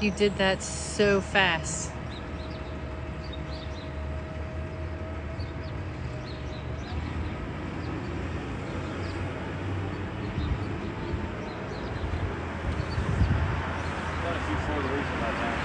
You did that so fast. Done a few Fleur de Lis in my time.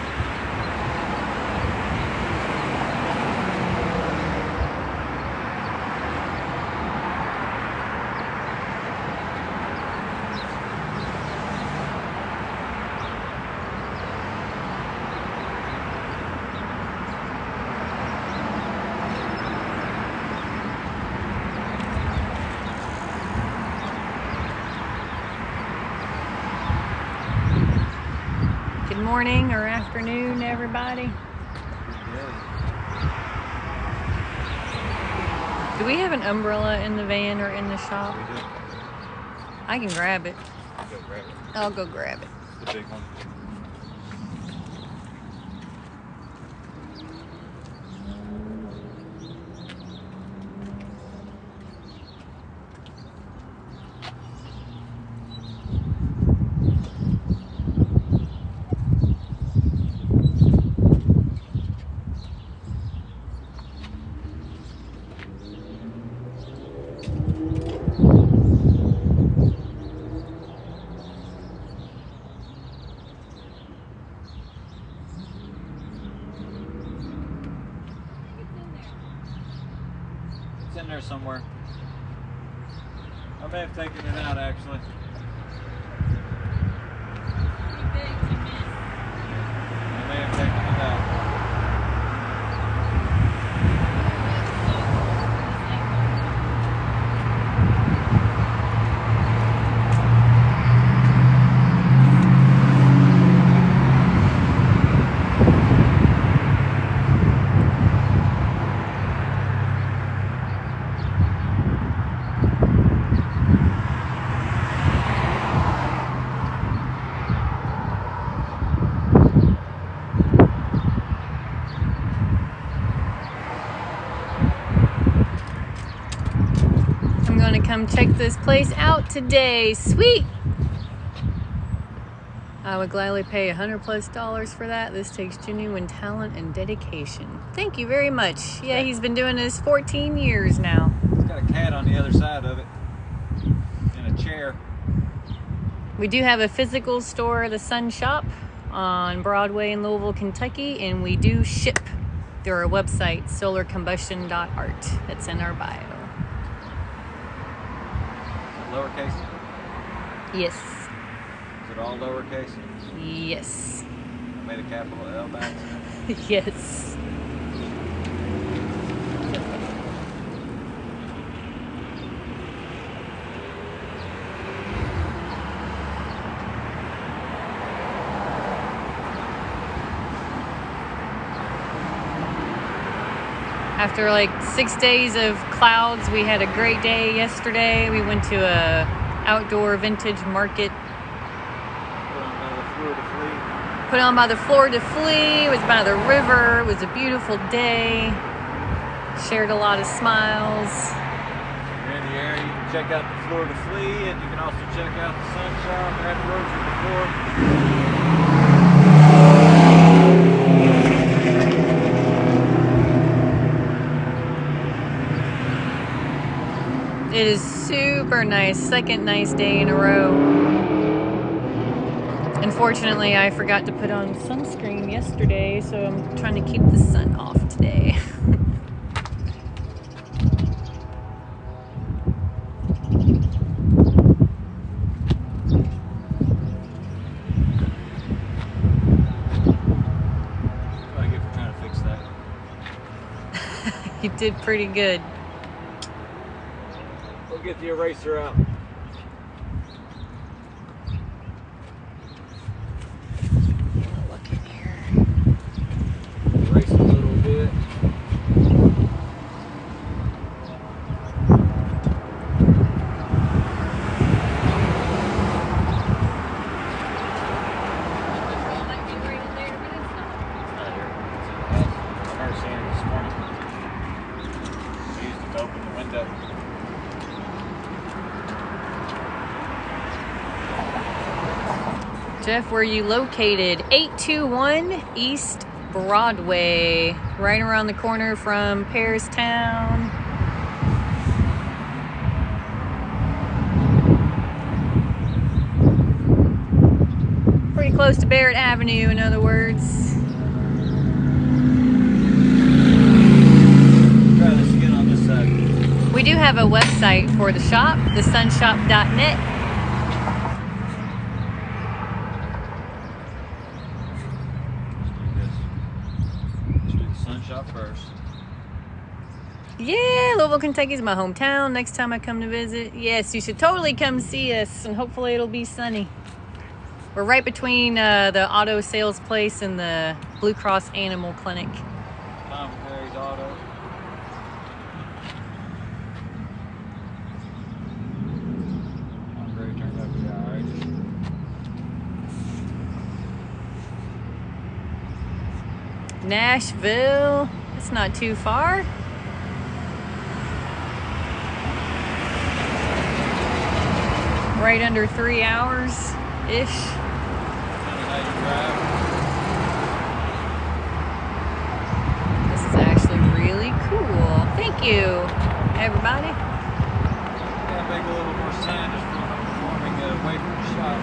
Good morning or afternoon, everybody. Do we have an umbrella in the van or in the shop? We do. I can grab it. Go grab it. I'll go grab it. The big one. It's in there somewhere. I may have taken it out actually. I may have taken it out. I'm going to come check this place out today. Sweet! I would gladly pay $100+ for that. This takes genuine talent and dedication. Thank you very much. Yeah, he's been doing this 14 years now. It's got a cat on the other side of it. In a chair. We do have a physical store, the Sun Shop, on Broadway in Louisville, Kentucky, and we do ship through our website, solarcombustion.art. That's in our bio. Lowercase? Yes. Is it all lowercase? Yes. I made a capital L by accident. Yes. After like 6 days of clouds, we had a great day yesterday. We went to a outdoor vintage market. Put on by the Fleur de Lis. It was by the river. It was a beautiful day. Shared a lot of smiles. If you're in the area, you can check out the Fleur de Lis, and you can also check out the Sun Shop right before. It is super nice. Second nice day in a row. Unfortunately, I forgot to put on sunscreen yesterday, so I'm trying to keep the sun off today. What I get for trying to fix that. You did pretty good. We'll get the eraser out. Look in here. Erase a little bit. Jeff, where are you located? 821 East Broadway, right around the corner from Paris Town. Pretty close to Barrett Avenue, in other words. Try this again on this side. We do have a website for the shop, thesunshop.net. Let's do the sun shop first. Yeah, Louisville, Kentucky is my hometown. Next time I come to visit, yes, you should totally come see us, and hopefully it'll be sunny. We're right between the auto sales place and the Blue Cross Animal Clinic. Tom and Mary's Auto. I'm ready to turn up. Yeah, all right. Nashville, it's not too far. Right under 3 hours-ish. This is actually really cool. Thank you, everybody. Gotta make a little more sand just forming it away from the shop.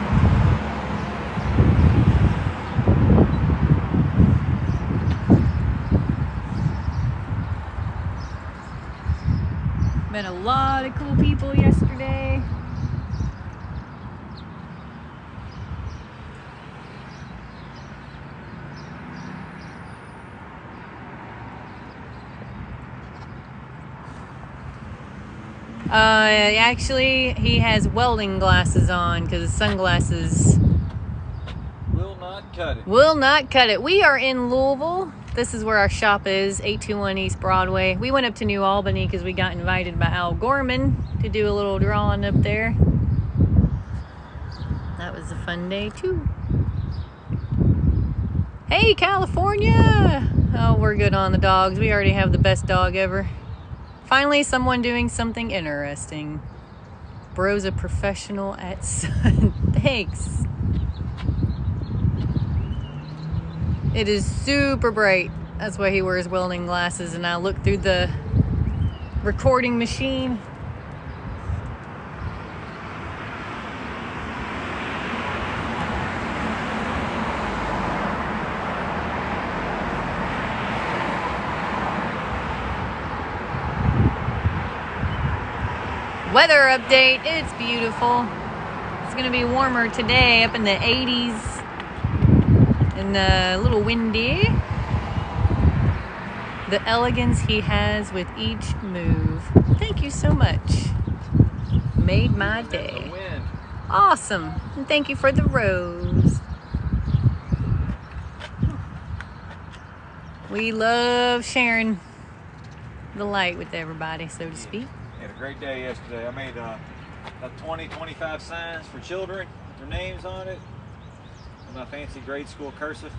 Met a lot of cool people yesterday. Actually, he has welding glasses on because his sunglasses Will not cut it. will not cut it. We are in Louisville. This is where our shop is, 821 East Broadway. We went up to New Albany because we got invited by Al Gorman to do a little drawing up there. That was a fun day too. Hey, California! Oh, we're good on the dogs. We already have the best dog ever. Finally, someone doing something interesting. Bro's a professional at sun. Thanks. It is super bright. That's why he wears welding glasses, and I look through the recording machine. Weather update, it's beautiful. It's gonna be warmer today, up in the 80s, and a little windy. The elegance he has with each move. Thank you so much. Made my day. Awesome. And thank you for the rose. We love sharing the light with everybody, so to speak. Had a great day yesterday. I made about 20-25 signs for children with their names on it in my fancy grade school cursive.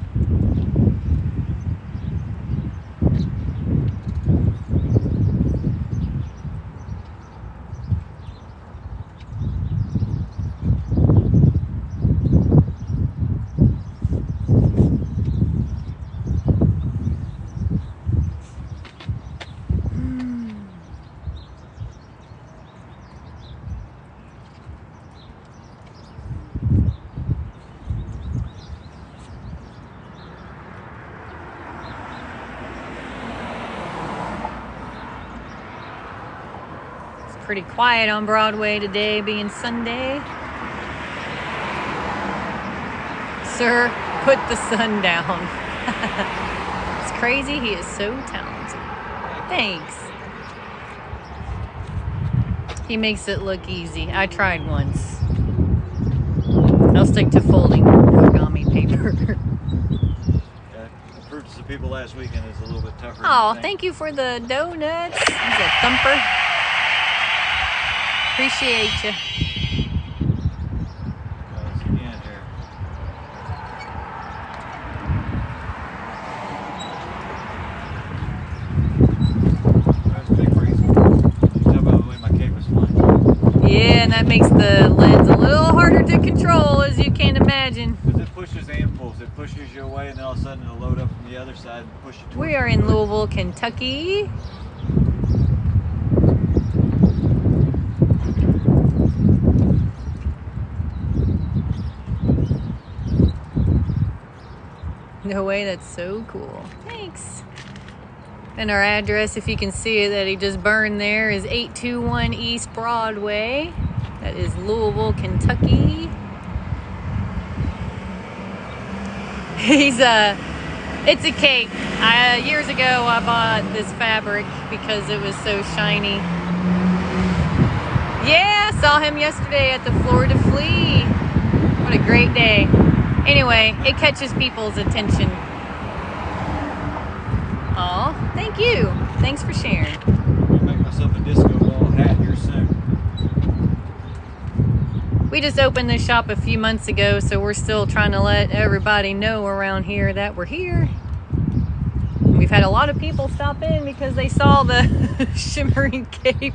Pretty quiet on Broadway today, being Sunday. Sir, put the sun down. It's crazy. He is so talented. Thanks. He makes it look easy. I tried once. I'll stick to folding origami paper. Yeah, I proved to some people last weekend it's a little bit tougher. Oh, thank you for the donuts. He's a thumper. Appreciate you. Yeah, and that makes the lens a little harder to control, as you can imagine. pushes and pulls. It pushes you away, and then all of a sudden it'll load up from the other side and push you towards We are in Louisville, Kentucky. No way, that's so cool. Thanks. And our address, if you can see it, that he just burned there, is 821 East Broadway. That is Louisville, Kentucky. It's a cape. Years ago, I bought this fabric because it was so shiny. Yeah, I saw him yesterday at the Fleur de Lis. What a great day. Anyway, it catches people's attention. Aw, thank you. Thanks for sharing. I'll make myself a disco ball hat here soon. We just opened this shop a few months ago, so we're still trying to let everybody know around here that we're here. We've had a lot of people stop in because they saw the shimmering cape.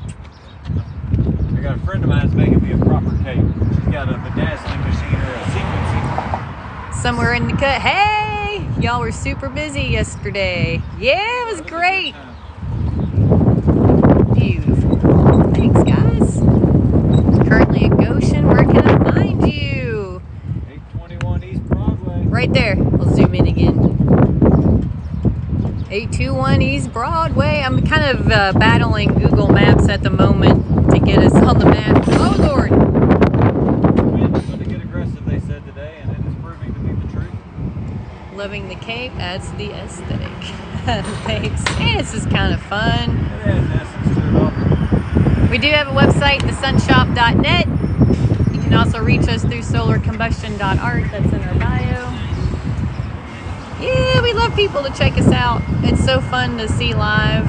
I got a friend of mine that's making me a proper cape. She's got a bedazzling machine or a sequencing. Somewhere in the cut. Hey, y'all were super busy yesterday. Yeah, it was great. Beautiful. Thanks, guys. Currently in Goshen. Where can I find you? 821 East Broadway. Right there. We'll zoom in again. 821 East Broadway. I'm kind of battling Google Maps at the moment to get us on the map. Oh, Lord. Wind's going to get aggressive, they said today, and it is proving to be the truth. Loving the cape adds to the aesthetic. Thanks. And it's just kind of fun. It has essence to it all. We do have a website, thesunshop.net. You can also reach us through solarcombustion.art. That's in our bio. Yeah, we love people to check us out. It's so fun to see live.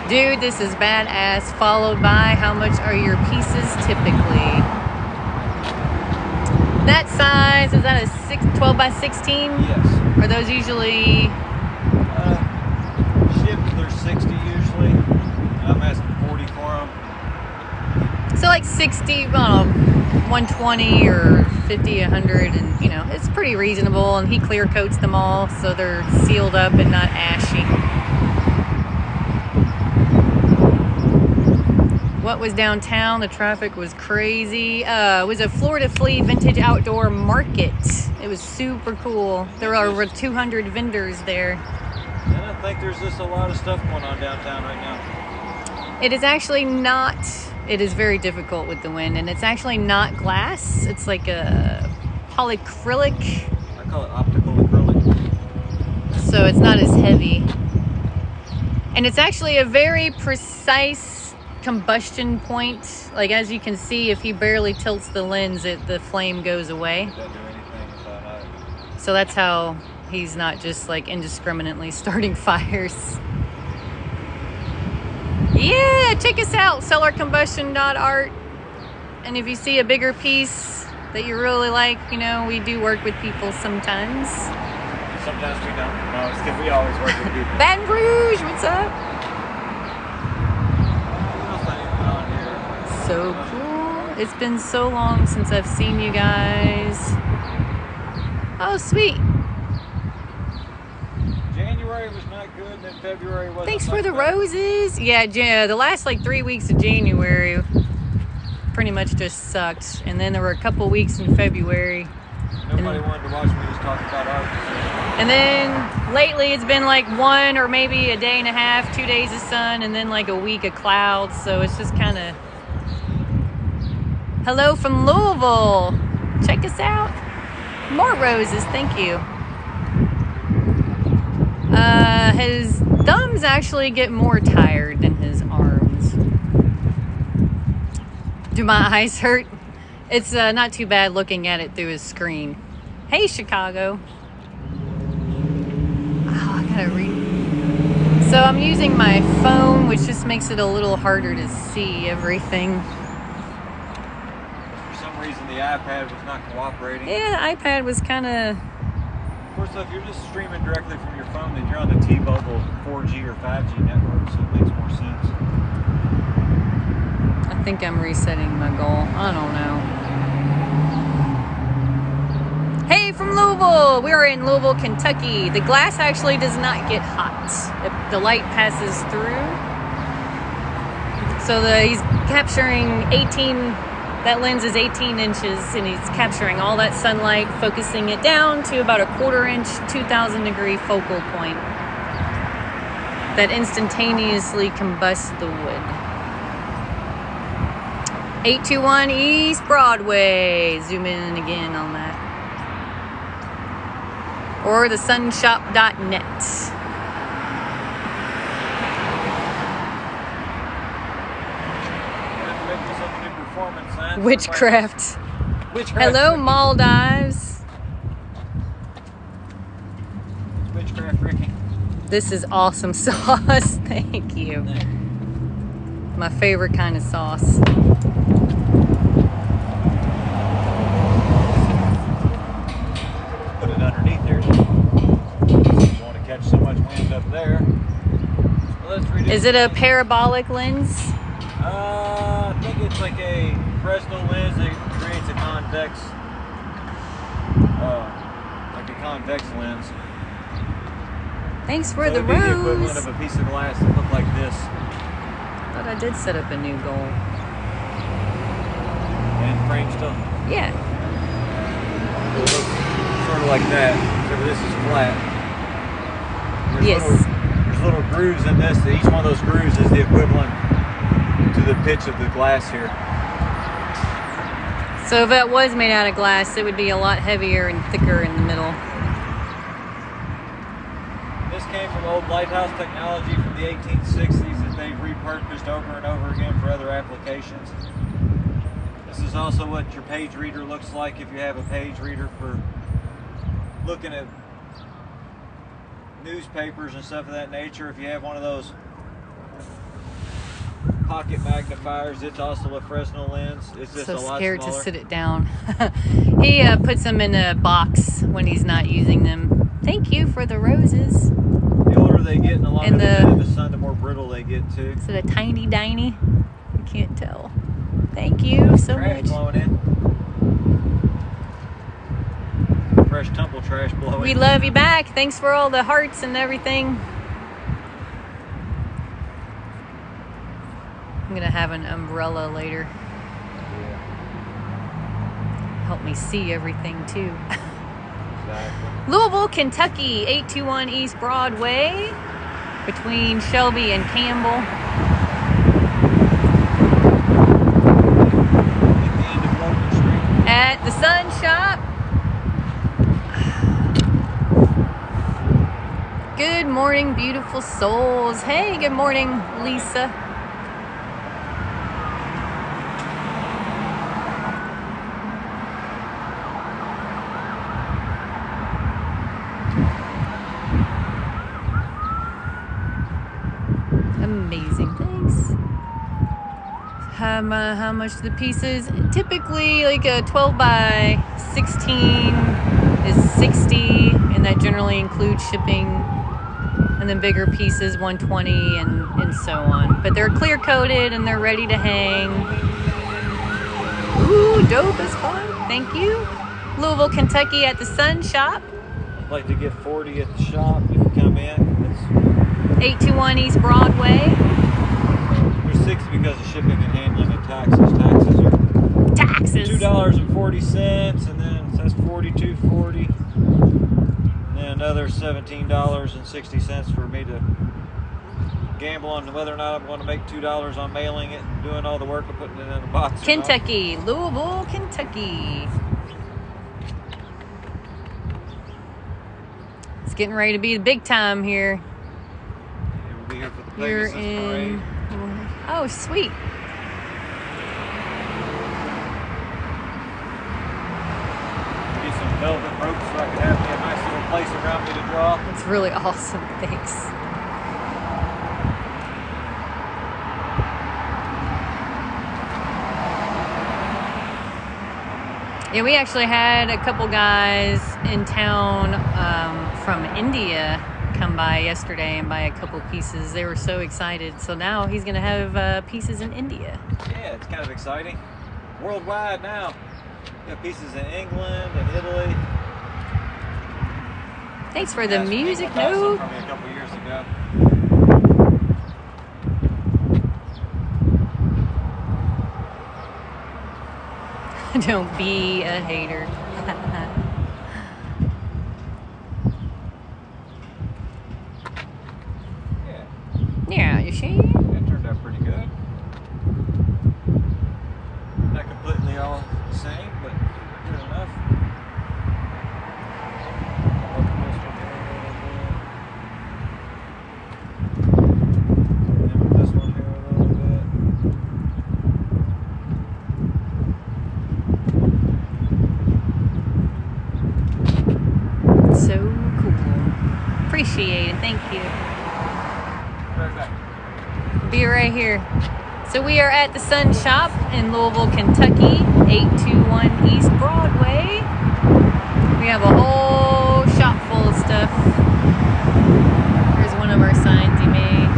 Dude, this is badass. Followed by, how much are your pieces typically? That size, is that a 12 by 16? Yes. Are those usually... Shipped, they're 60 usually. I'm asking 40 for them. So like 60, 120 or 50, 100, and you know, it's pretty reasonable. And he clear coats them all so they're sealed up and not ashy. What was downtown? The traffic was crazy. It was a Fleur de Lis vintage outdoor market. It was super cool. There are over 200 vendors there. And I think there's just a lot of stuff going on downtown right now. It is actually not, it is very difficult with the wind, and it's actually not glass. It's like a polyacrylic. I call it optical acrylic. So it's not as heavy. And it's actually a very precise combustion point. Like, as you can see, if he barely tilts the lens, the flame goes away. It doesn't do anything without that. So that's how he's not just like indiscriminately starting fires. Yeah, check us out, solarcombustion.art. And if you see a bigger piece that you really like, you know, we do work with people sometimes. Sometimes we don't. No, it's because we always work with people. Baton Rouge, what's up? So cool. It's been so long since I've seen you guys. Oh, sweet. January was not good, and then February wasn't. Thanks much for the better. roses. Yeah, the last like 3 weeks of January pretty much just sucked. And then there were a couple weeks in February. Nobody wanted to watch me just talk about art. And then lately it's been like 1 or maybe a day and a half, 2 days of sun, and then like a week of clouds. So it's just kind of... Hello from Louisville. Check us out. More roses, thank you. His thumbs actually get more tired than his arms. Do my eyes hurt? It's not too bad looking at it through his screen. Hey, Chicago. Oh, I gotta read. So I'm using my phone, which just makes it a little harder to see everything. For some reason, the iPad was not cooperating. Yeah, the iPad was kind of... Of course, if you're just streaming directly from your phone, then you're on the T-Mobile 4G or 5G network, so it makes more sense. I think I'm resetting my goal. I don't know. Louisville. We're in Louisville, Kentucky. The glass actually does not get hot. The light passes through. So he's capturing 18, that lens is 18 inches, and he's capturing all that sunlight, focusing it down to about a 1/4 inch, 2,000 degree focal point that instantaneously combusts the wood. 821 East Broadway. Zoom in again on that. Or thesunshop.net. Witchcraft. Hello, Maldives. Witchcraft, Ricky. This is awesome sauce. Thank you. My favorite kind of sauce. Put it underneath there. You want to catch so much wind up there. Is it a parabolic lens? I think it's like a fresnel lens that creates a convex, like a convex lens. Thanks for So the it'd be the equivalent rose. of a piece of glass that looked like this. Thought I did set up a new goal. And frame stuff. Yeah. It looks sort of like that, except for this is flat. There's little grooves in this. Each one of those grooves is the equivalent to the pitch of the glass here. So if it was made out of glass, it would be a lot heavier and thicker in the middle. This came from old lighthouse technology from the 1860s that they've repurposed over and over again for other applications. This is also what your page reader looks like if you have a page reader for looking at newspapers and stuff of that nature. If you have one of those pocket magnifiers, it's also a Fresnel lens. It's just So a lot scared smaller. to sit it down. He puts them in a box when he's not using them. Thank you for the roses. The older they get and the longer And they get in the sun, the more brittle they get too. Is it a tiny diny? I can't tell. Thank you so Trash much. blowing in. Fresh tumble trash blowing. We love you back. Thanks for all the hearts and everything. I'm gonna have an umbrella later. Help me see everything too. Exactly. Louisville, Kentucky, 821 East Broadway, between Shelby and Campbell. At the end of Logan Street. At the Sun Shop. Good morning, beautiful souls. Hey, good morning, Lisa. Amazing, thanks. How much the pieces? Typically, like a 12 by 16 is 60, and that generally includes shipping. And then bigger pieces, 120, and so on. But they're clear coated and they're ready to hang. Ooh, dope as fun. Thank you. Louisville, Kentucky, at the Sun Shop. I'd like to get 40 at the shop if you come in. 821 East Broadway. There's 60 because of shipping and handling and taxes. Taxes are Taxes. $2.40, and then that's $42.40. And then another $17.60 for me to gamble on whether or not I'm going to make $2 on mailing it and doing all the work of putting it in a box. Kentucky, Louisville, Kentucky. It's getting ready to be the big time here. Yeah, we'll be here for the You're Pegasus parade. Oh, sweet. Get some velvet ropes so I can have me a nice little place around me to draw. It's really awesome. Thanks. Yeah, we actually had a couple guys in town from India come by yesterday and buy a couple pieces. They were so excited. So now he's going to have pieces in India. Yeah, it's kind of exciting. Worldwide now. You got pieces in England and Italy. Thanks for the Yeah, music I bought some note. from you a couple years ago. Don't be a hater. Yeah, Yeah, you see? it turned out pretty good. Not completely all the same, but good enough. Open this one here a little bit. And with this one here a little bit. So cool. Appreciate it. Thank you. Right back. Be right here. So we are at the Sun Shop in Louisville, Kentucky, 821 East Broadway. We have a whole shop full of stuff. Here's one of our signs he made.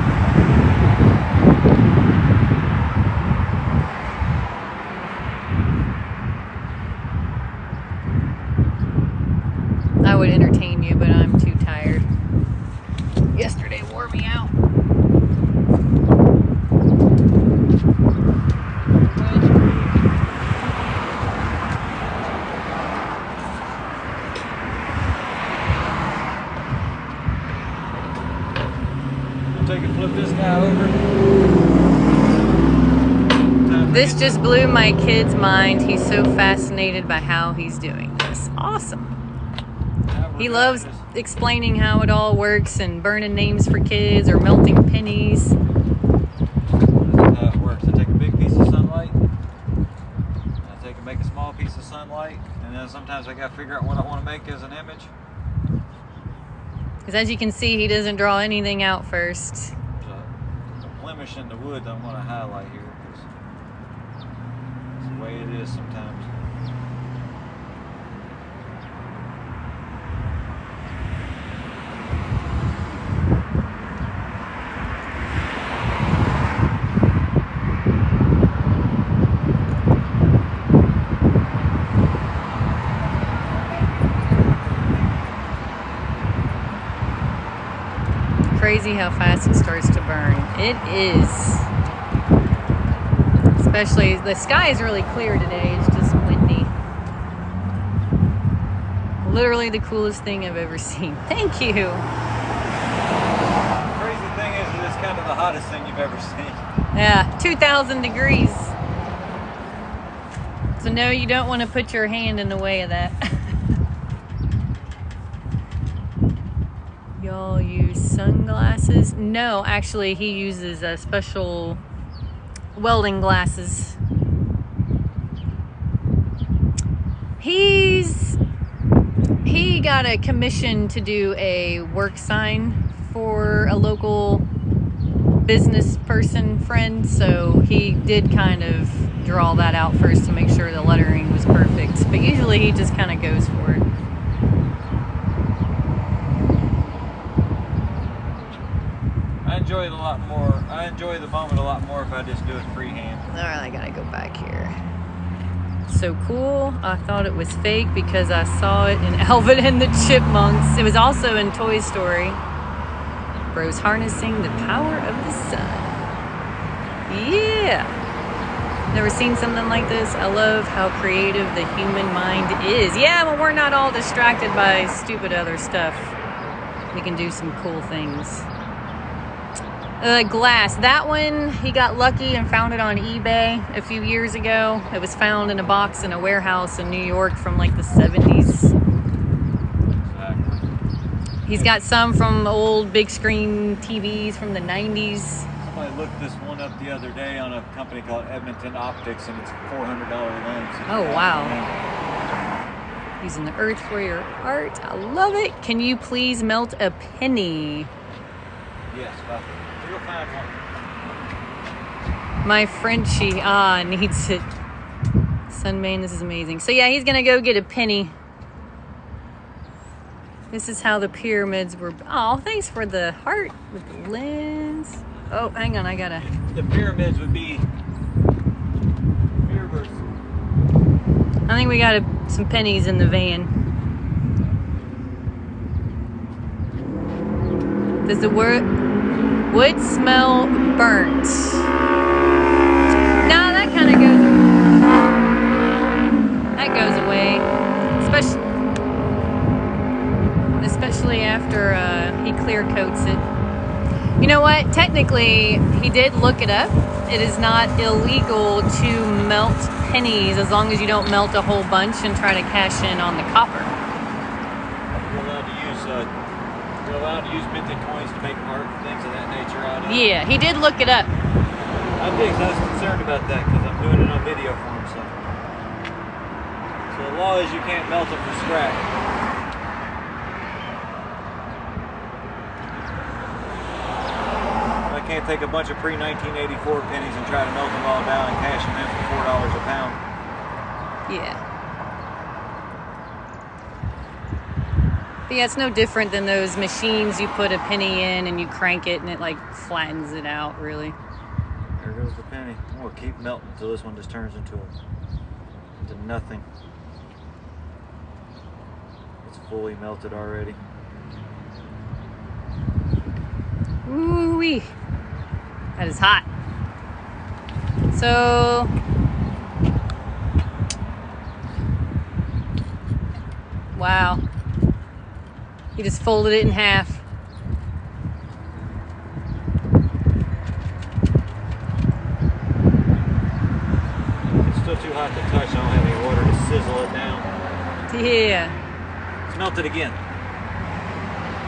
I would entertain you, but I'm too tired. Yesterday wore me out. Take and flip this guy over. This just blew my kid's mind. He's so fascinated by how he's doing this. Awesome. He loves explaining how it all works and burning names for kids or melting pennies. That's how it works. I take a big piece of sunlight, I make a small piece of sunlight, and then sometimes I gotta figure out what I want to make as an image. Because as you can see, he doesn't draw anything out first. There's a blemish in the wood that I want to highlight here because it's the way it is sometimes. Crazy how fast it starts to burn. It is. Especially, the sky is really clear today. It's just windy. Literally the coolest thing I've ever seen. Thank you. The crazy thing is it's kind of the hottest thing you've ever seen. Yeah, 2,000 degrees. So no, you don't want to put your hand in the way of that. Y'all use sunglasses? No, actually he uses special welding glasses. He got a commission to do a work sign for a local business person friend, so he did kind of draw that out first to make sure the lettering was perfect, but usually he just kind of goes for it. I enjoy it a lot more. I enjoy the moment a lot more if I just do it freehand. All right, I gotta go back here. So cool. I thought it was fake because I saw it in Alvin and the Chipmunks. It was also in Toy Story. Bro's harnessing the power of the sun. Yeah. Never seen something like this. I love how creative the human mind is. Yeah, but we're not all distracted by stupid other stuff. We can do some cool things. Glass. That one, he got lucky and found it on eBay a few years ago. It was found in a box in a warehouse in New York from like the 70s. Exactly. He's got some from old big screen TVs from the 90s. Somebody looked this one up the other day on a company called Edmonton Optics, and it's a $400 lens. Oh, wow. Using the earth for your art. I love it. Can you please melt a penny? Yes, you'll find one. My Frenchie needs it. Sunman, this is amazing. So yeah, he's gonna go get a penny. This is how the pyramids were. Oh, thanks for the heart with the lens. Oh, hang on, I gotta. The pyramids would be pyramids. I think we got some pennies in the van. Does the wood smell burnt? Nah, that kind of goes away, especially after he clear coats it. You know what? Technically, he did look it up. It is not illegal to melt pennies as long as you don't melt a whole bunch and try to cash in on the copper. You're allowed to use minted coins to make art and things of that nature out of it. Yeah, he did look it up. I did, 'cause I was concerned about that because I'm doing it on video for him. So the law is you can't melt them from scratch. I can't take a bunch of pre-1984 pennies and try to melt them all down and cash them in for $4 a pound. Yeah. But yeah, it's no different than those machines you put a penny in and you crank it and it like flattens it out, really. There goes the penny. Oh, we'll keep melting until this one just turns into nothing. It's fully melted already. Ooh-wee. That is hot. So, wow. He just folded it in half. It's still too hot to touch. I don't have any water to sizzle it down. Yeah. It's melted again.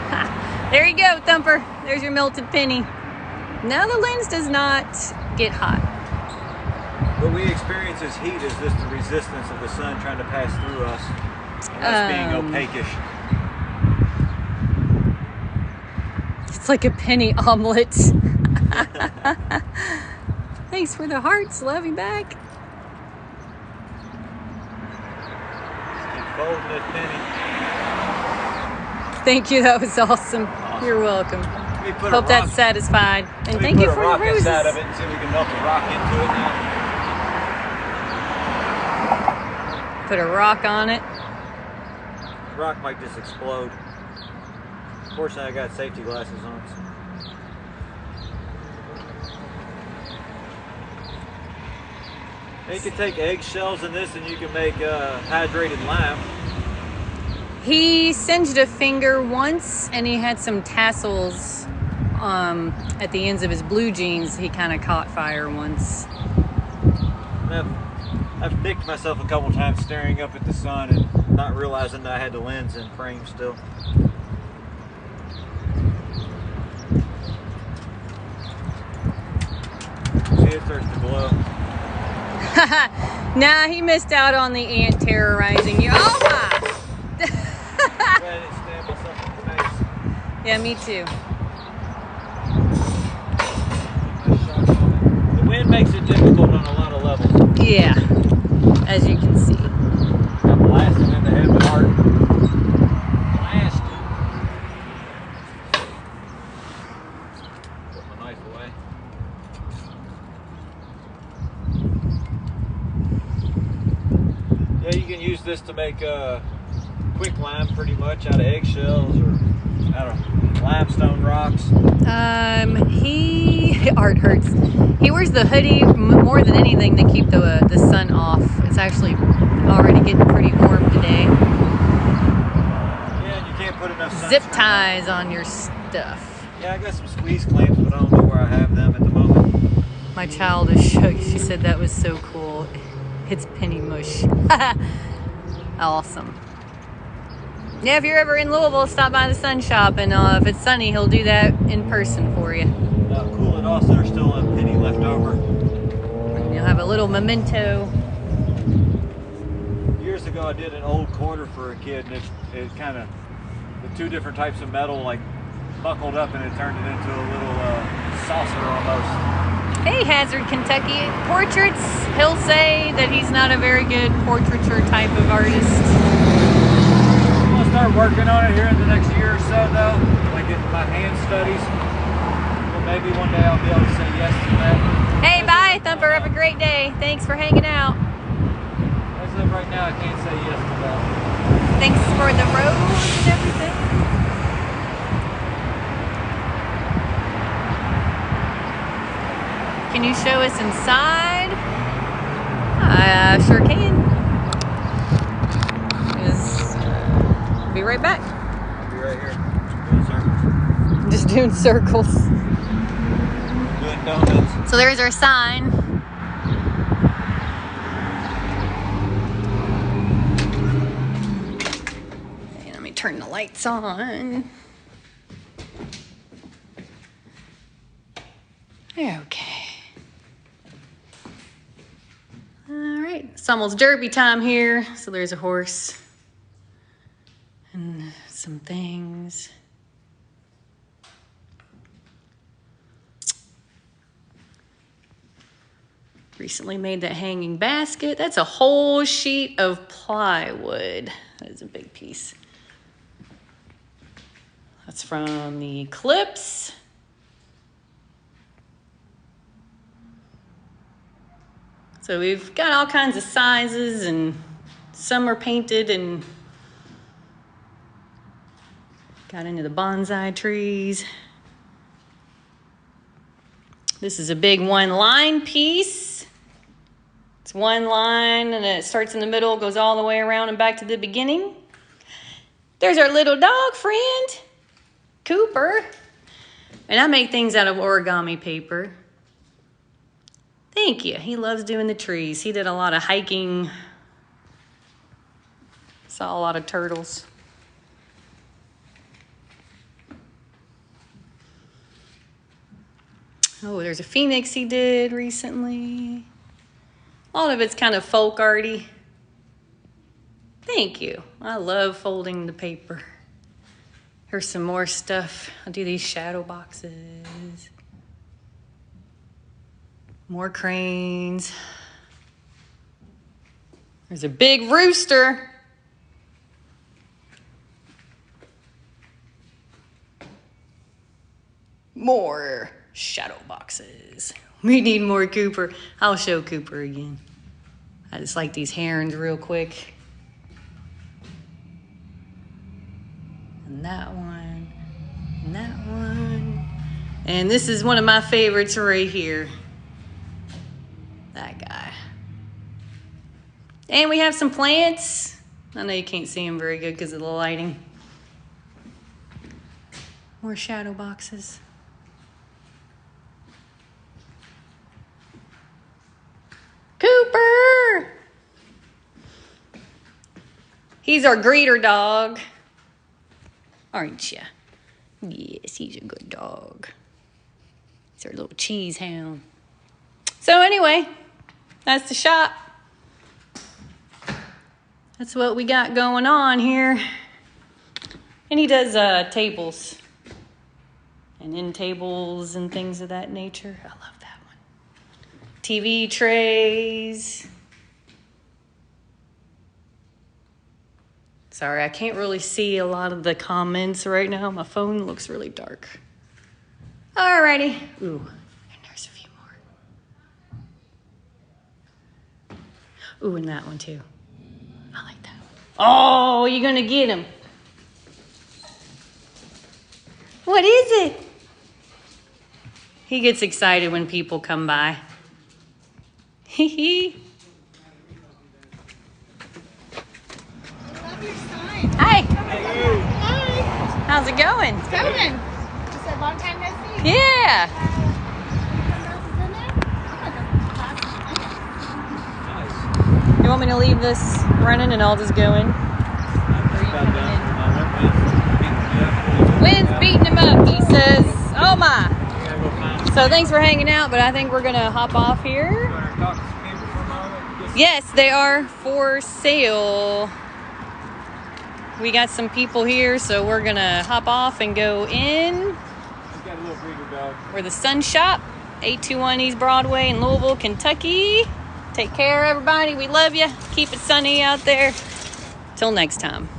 Ha. There you go, Thumper. There's your melted penny. Now the lens does not get hot. What we experience as heat is just the resistance of the sun trying to pass through us. And us being opaquish. It's like a penny omelet. Thanks for the hearts. Love you back. Just keep folding that penny. Thank you. That was awesome. You're welcome. Hope that's satisfied. And thank you for the roses. Put a rock inside of it and see if we can melt the rock into it now. Put a rock on it. The rock might just explode. Fortunately, I got safety glasses on. You can take eggshells in this and you can make hydrated lime. He singed a finger once and he had some tassels at the ends of his blue jeans. He kind of caught fire once. I've nicked myself a couple times staring up at the sun and not realizing that I had the lens in frame still. See, it starts to glow. Nah, he missed out on the ant terrorizing you. Oh my! Yeah, me too. The wind makes it difficult on a lot of levels. Yeah, as you can see. I'm blasting in the head with heart. Blast. Put my knife away. Yeah, you can use this to make quick lime pretty much out of eggshells or out of limestone rocks. Art hurts. He wears the hoodie more than anything to keep the sun off. It's actually already getting pretty warm today. Yeah, and you can't put enough sunscreen Zip ties on your stuff. Yeah, I got some squeeze clamps, but I don't know where I have them at the moment. My child is shook. She said that was so cool. It's penny mush. Awesome. Yeah, if you're ever in Louisville, stop by the Sun Shop, and if it's sunny, he'll do that in person for you. Cool it off so there's still a penny left over. And you'll have a little memento. Years ago, I did an old quarter for a kid, and it kind of, the two different types of metal, like, buckled up, and it turned it into a little saucer almost. Hey, Hazard, Kentucky. Portraits, he'll say that he's not a very good portraiture type of artist. I'm going to start working on it here in the next year or so, though, like in my hand studies. Well, maybe one day I'll be able to say yes to that. Hey, bye, Thumper. Have a great day. Thanks for hanging out. As of right now, I can't say yes to that. Thanks for the rose and everything. Can you show us inside? I sure can. Be right back. I'll be right here. Doing circles. Just doing circles. Doing donuts. So there's our sign. Okay, let me turn the lights on. Okay. All right, it's almost derby time here. So there's a horse and some things. Recently made that hanging basket. That's a whole sheet of plywood. That is a big piece. That's from the Eclipse. So we've got all kinds of sizes, and some are painted, and got into the bonsai trees. This is a big one-line piece. It's one line, and it starts in the middle, goes all the way around and back to the beginning. There's our little dog friend, Cooper. And I make things out of origami paper. Thank you. He loves doing the trees. He did a lot of hiking. Saw a lot of turtles. Oh, there's a phoenix he did recently. A lot of it's kind of folk arty. Thank you. I love folding the paper. Here's some more stuff. I'll do these shadow boxes. More cranes. There's a big rooster. More shadow boxes. We need more Cooper. I'll show Cooper again. I just like these herons real quick. And that one. And that one. And this is one of my favorites right here. That guy. And we have some plants. I know you can't see them very good because of the lighting. More shadow boxes. Cooper! He's our greeter dog. Aren't ya? Yes, he's a good dog. He's our little cheese hound. So anyway, that's the shop. That's what we got going on here. And he does tables and end tables and things of that nature. I love that one. TV trays. Sorry, I can't really see a lot of the comments right now. My phone looks really dark. Alrighty. Ooh, and there's a few more. Ooh, and that one too. I like that one. Oh, you're gonna get him. What is it? He gets excited when people come by. Hee hee. Hi. Hi. How's it going? It's going. Just a long time no see. Yeah. You want me to leave this running and I'll just go in? Wind's beating him up, he says. Oh my. So thanks for hanging out, but I think we're gonna hop off here. Yes, they are for sale. We got some people here, so we're gonna hop off and go in. We're the Sun Shop, 821 East Broadway in Louisville, Kentucky. Take care, everybody. We love you. Keep it sunny out there. Till next time.